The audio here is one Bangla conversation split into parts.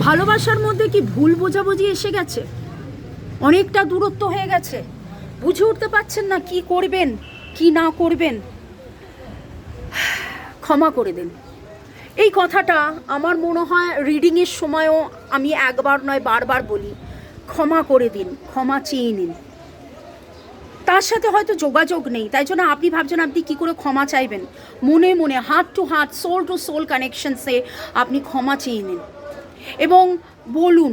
ভালোবাসার মধ্যে কি ভুল বোঝাবুঝি এসে গেছে? অনেকটা দূরত্ব হয়ে গেছে, বুঝে উঠতে পারছেন না কি করবেন কি না করবেন? ক্ষমা করে দিন। এই কথাটা আমার মনে হয় রিডিংয়ের সময়ও আমি একবার নয় বারবার বলি, ক্ষমা করে দিন, ক্ষমা চেয়ে নিন। তার সাথে হয়তো যোগাযোগ নেই, তাই জন্য আপনি ভাবছেন আপনি কী করে ক্ষমা চাইবেন। মনে মনে, heart to heart, soul to soul কানেকশনসে আপনি ক্ষমা চেয়ে নিন এবং বলুন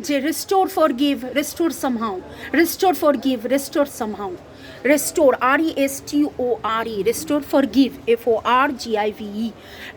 যে restore forgive, restore somehow, restore forgive, restore somehow, restore, RESTORE, restore forgive, FORGIVE,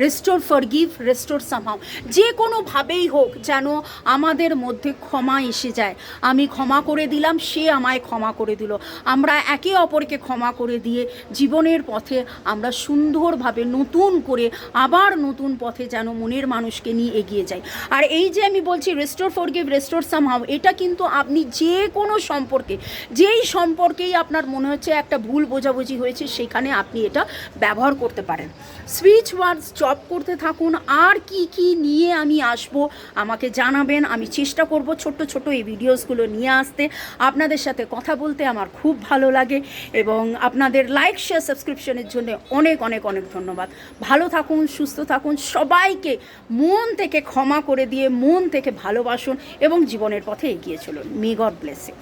restore forgive, restore somehow. যে কোনোভাবেই হোক যেন আমাদের মধ্যে ক্ষমা এসে যায়। আমি ক্ষমা করে দিলাম, সে আমায় ক্ষমা করে দিল, আমরা একে অপরকে ক্ষমা করে দিয়ে জীবনের পথে আমরা সুন্দরভাবে নতুন করে আবার নতুন পথে যেন মনের মানুষকে নিয়ে এগিয়ে যাই। আর এই যে আমি বলছি restore forgive, restore somehow, এটা কিন্তু আপনি যে কোনো সম্পর্কে, যেই সম্পর্কেই আপনার মনে হচ্ছে একটা ভুল বোঝাবুঝি হয়েছে, সেখানে আপনি এটা ব্যবহার করতে পারেন। সুইচ ওয়ার্ডস জব করতে থাকুন। আর কি কি নিয়ে আমি আসব আমাকে জানাবেন, আমি চেষ্টা করব ছোট্ট ছোট এই ভিডিওসগুলো নিয়ে আসতে। আপনাদের সাথে কথা বলতে আমার খুব ভালো লাগে এবং আপনাদের লাইক, শেয়ার, সাবস্ক্রিপশনের জন্য অনেক অনেক অনেক ধন্যবাদ। ভালো থাকুন, সুস্থ থাকুন, সবাইকে মন থেকে ক্ষমা করে দিয়ে মন থেকে ভালোবাসুন এবং জীবনের পথে এগিয়ে চলুন। May God bless you.